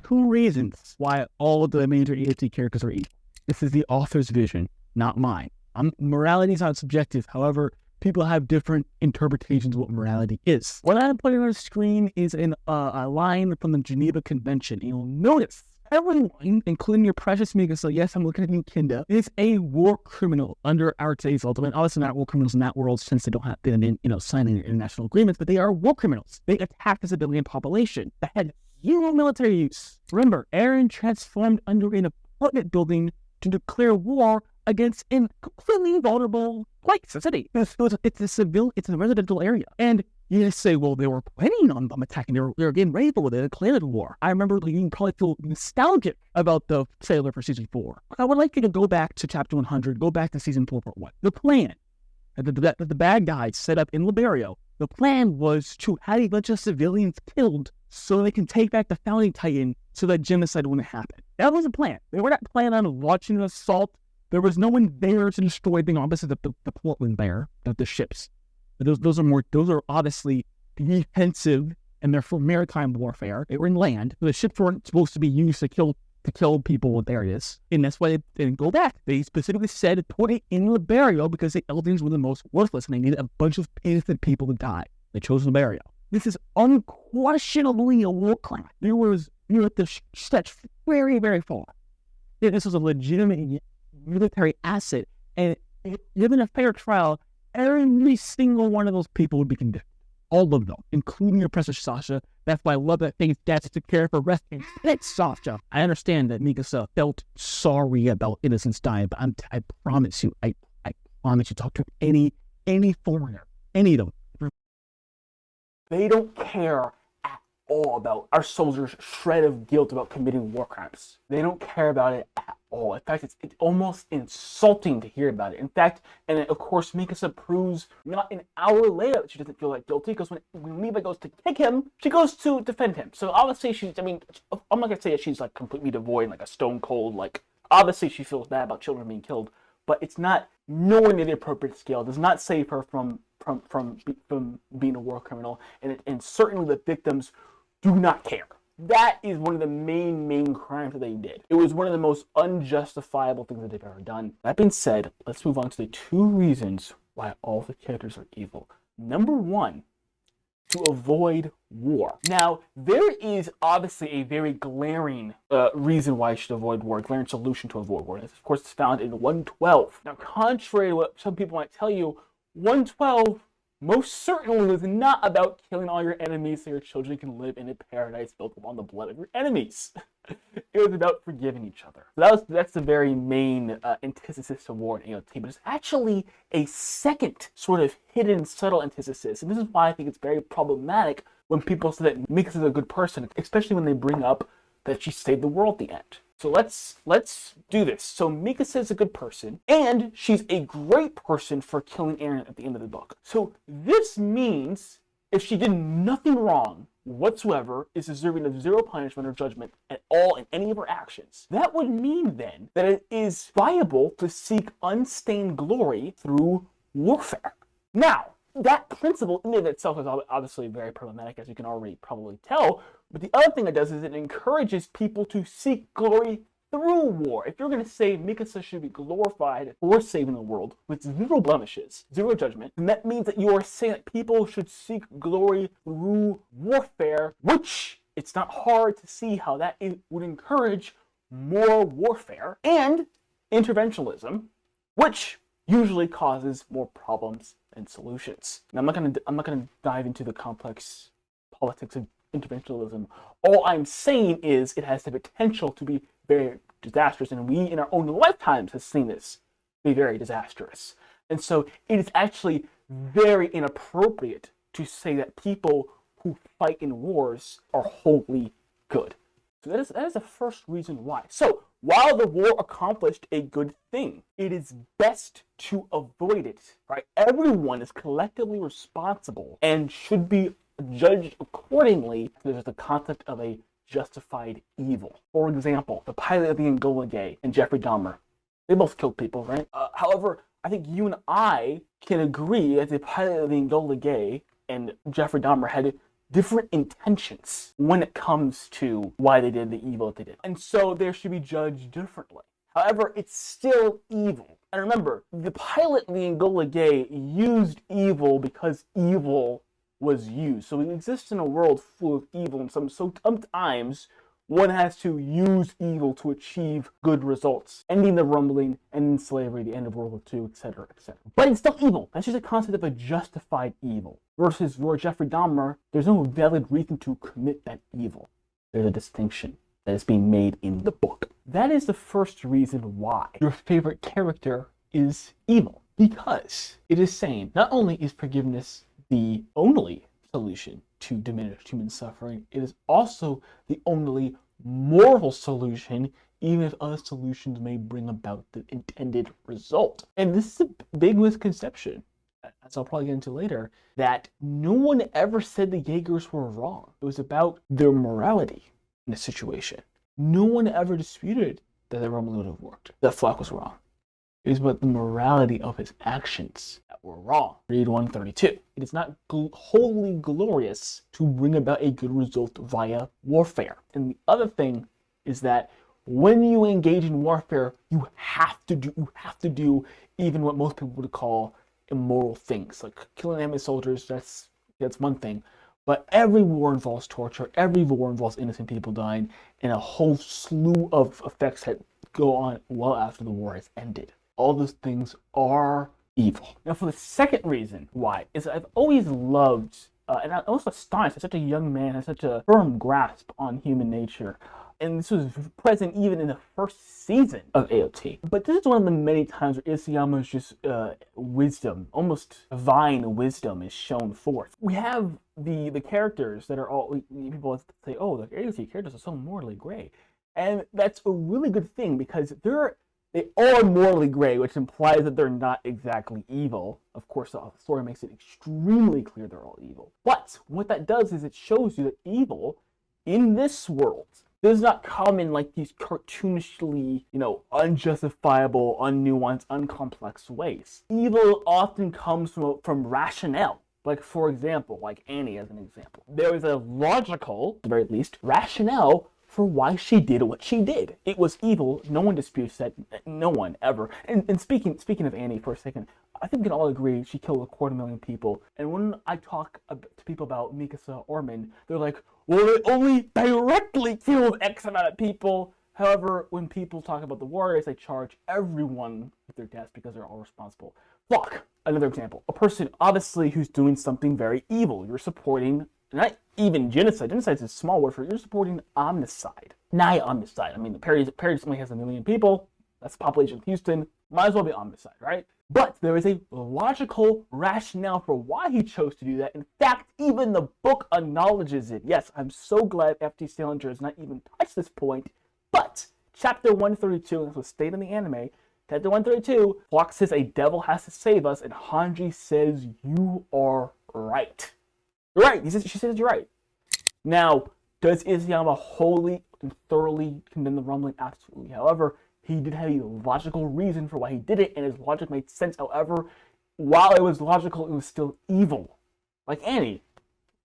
two reasons why all of the major EST characters are evil. This is the author's vision, not mine. Morality is not subjective. However, people have different interpretations of what morality is. What I'm putting on the screen is a line from the Geneva Convention. And you'll notice everyone, including your precious Mika, so yes, I'm looking at you, Kinda, is a war criminal under our today's ultimate. Obviously not war criminals in that world since they didn't sign any international agreements, but they are war criminals. They attack the civilian population that had zero military use. Remember, Eren transformed under an apartment building to declare war against a completely vulnerable place, a city. It's a residential area. And you say, well, they were planning on them attacking. They were getting ready for it. They declared war. I remember you can probably feel nostalgic about the trailer for season 4. I would like you to go back to chapter 100, go back to season 4 part 1. The plan that the bad guys set up in Liberia, the plan was to have a bunch of civilians killed so they can take back the founding titan so that genocide wouldn't happen. That was the plan. They were not planning on launching an assault. There was no one there to destroy the opposite of the Portland there, the ships. But those are obviously defensive, and they're for maritime warfare. They were in land. The ships weren't supposed to be used to kill people with areas. And that's why they didn't go back. They specifically said to put it in Liberia because the Eldians were the most worthless and they needed a bunch of innocent people to die. They chose Liberia. This is unquestionably a war crime. You had to stretch very, very far. This was a legitimate military asset, and given a fair trial, every single one of those people would be condemned. All of them, including your precious Sasha. That's why I love that thing that's to care for resting. That's Sasha. I understand that Mikasa felt sorry about innocents dying, but I promise you, I promise you, talk to any foreigner, any of them. They don't care at all about our soldiers' shred of guilt about committing war crimes. They don't care about it at all. In fact, it's almost insulting to hear about it. In fact, and of course, Mikasa proves not an hour later that she doesn't feel like guilty, because when Levi goes to kick him, she goes to defend him. So obviously I'm not gonna say that she's like completely devoid, like a stone cold, like obviously she feels bad about children being killed, but it's not nowhere near the appropriate scale. It does not save her from being a war criminal, and certainly the victims do not care. That is one of the main crimes that they did. It was one of the most unjustifiable things that they've ever done. That being said, let's move on to the 2 reasons why all the characters are evil. Number 1, to avoid war. Now, there is obviously a very glaring reason why you should avoid war, a glaring solution to avoid war. This, of course, is found in 112. Now, contrary to what some people might tell you, 112 most certainly was not about killing all your enemies so your children can live in a paradise built upon the blood of your enemies. It was about forgiving each other. So that's the very main antithesis to war in AOT, but it's actually a second sort of hidden, subtle antithesis, and this is why I think it's very problematic when people say that Mikasa is a good person, especially when they bring up that she saved the world at the end. So let's do this. So Mikasa is a good person, and she's a great person for killing Eren at the end of the book. So this means if she did nothing wrong whatsoever, is deserving of 0 punishment or judgment at all in any of her actions, that would mean then that it is viable to seek unstained glory through warfare. Now, that principle in and of itself is obviously very problematic, as you can already probably tell, but the other thing it does is it encourages people to seek glory through war. If you're going to say Mikasa should be glorified for saving the world with 0 blemishes, 0 judgment, then that means that you are saying that people should seek glory through warfare, which it's not hard to see how that would encourage more warfare and interventionism, which usually causes more problems and solutions. Now, I'm not gonna dive into the complex politics of interventionism. All I'm saying is it has the potential to be very disastrous, and we in our own lifetimes have seen this be very disastrous. And so it is actually very inappropriate to say that people who fight in wars are wholly good. So that is the first reason why. So while the war accomplished a good thing, it is best to avoid it, right? Everyone is collectively responsible and should be judged accordingly. There's the concept of a justified evil. For example, the pilot of the Angola Gay and Jeffrey Dahmer, they both killed people, right? However, I think you and I can agree that the pilot of the Angola Gay and Jeffrey Dahmer had different intentions when it comes to why they did the evil that they did. And so they should be judged differently. However, it's still evil. And remember, the pilot, the Enola Gay, used evil because evil was used. So we exist in a world full of evil, and sometimes one has to use evil to achieve good results, ending the rumbling, ending slavery, the end of World War II, etc., etc. But it's still evil. That's just a concept of a justified evil. Versus for Jeffrey Dahmer, there's no valid reason to commit that evil. There's a distinction that is being made in the book. That is the first reason why your favorite character is evil. Because it is saying not only is forgiveness the only solution to diminish human suffering, it is also the only moral solution, even if other solutions may bring about the intended result. And this is a big misconception, as I'll probably get into later, that no one ever said the Jaegers were wrong. It was about their morality in the situation. No one ever disputed that the Roman would have worked, that Flock was wrong. It is about the morality of his actions that were wrong. Read 132. It is not wholly glorious to bring about a good result via warfare. And the other thing is that when you engage in warfare, you have to do even what most people would call immoral things, like killing enemy soldiers. That's one thing. But every war involves torture. Every war involves innocent people dying, and a whole slew of effects that go on well after the war has ended. All those things are evil. Now, for the second reason why, is that I've always loved, and I'm also astonished that such a young man has such a firm grasp on human nature. And this was present even in the first season of AOT. But this is one of the many times where Isyama's just wisdom, almost divine wisdom, is shown forth. We have the characters that are all, people say, oh, the AOT characters are so morally gray. And that's a really good thing, because they are morally gray, which implies that they're not exactly evil. Of course, the story makes it extremely clear they're all evil. But what that does is it shows you that evil in this world does not come in like these cartoonishly, unjustifiable, unnuanced, uncomplex ways. Evil often comes from rationale. Like, for example, like Annie as an example. There is a logical, at the very least, rationale for why she did what she did. It was evil. No one disputes that. No one, ever. And speaking of Annie for a second, I think we can all agree she killed 250,000 people. And when I talk to people about Mikasa Orman, they're like, well, they only directly killed X amount of people. However, when people talk about the warriors, they charge everyone with their deaths because they're all responsible. Fuck. Another example. A person, obviously, who's doing something very evil. You're supporting, not even genocide. Genocide is a small word for it. You're supporting omnicide. Nigh omnicide. I mean, the Paris only has 1 million people. That's the population of Houston. Might as well be omnicide, right? But there is a logical rationale for why he chose to do that. In fact, even the book acknowledges it. Yes, I'm so glad F.T. Salinger has not even touched this point. But chapter 132, and this was stated in the anime, chapter 132, Flock says a devil has to save us, and Hanji says, you are right. You're right. She says you're right. Now, does Isyama wholly and thoroughly condemn the rumbling? Absolutely. However, he did have a logical reason for why he did it, and his logic made sense. However, while it was logical, it was still evil. Like Annie.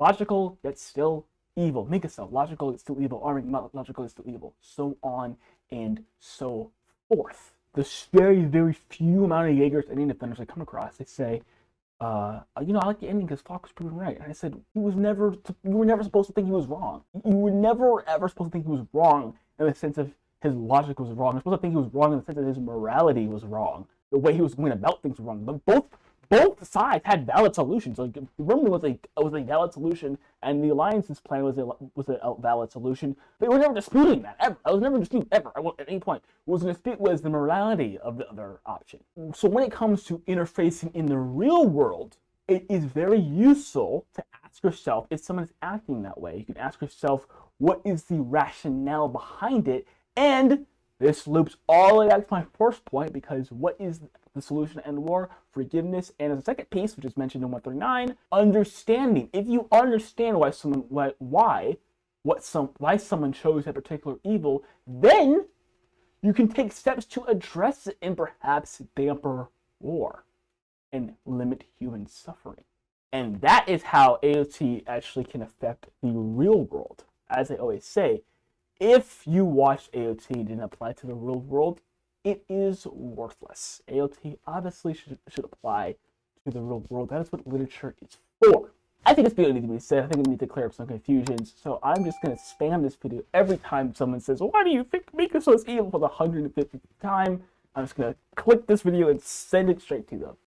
Logical, yet still evil. Mikasa, logical, yet still evil. Armin, not logical, yet still evil. So on and so forth. The very, very few amount of Jaegers and defenders I come across, they say, I like the ending because Flock was proven right. And I said, you were never supposed to think he was wrong. You were never, ever supposed to think he was wrong in the sense of his logic was wrong. You're supposed to think he was wrong in the sense that his morality was wrong. The way he was going about things was wrong. But both sides had valid solutions. Like, the Roman was a valid solution, and the Alliance's plan was a valid solution. They were never disputing that, ever. I was never disputing, ever, at any point. What was in dispute was the morality of the other option. So when it comes to interfacing in the real world, it is very useful to ask yourself, if someone is acting that way, you can ask yourself, what is the rationale behind it? And this loops all the way back to my first point, because what is the solution to end war? Forgiveness. And as a second piece, which is mentioned in 139, understanding. If you understand why someone chose that particular evil, then you can take steps to address it and perhaps damper war and limit human suffering. And that is how AOT actually can affect the real world. As I always say, if you watch AOT and didn't apply to the real world, it is worthless. AOT obviously should apply to the real world. That is what literature is for. I think it's barely to be said. I think we need to clear up some confusions. So I'm just going to spam this video every time someone says, why do you think Mikoso is evil for the 150th time? I'm just going to click this video and send it straight to them.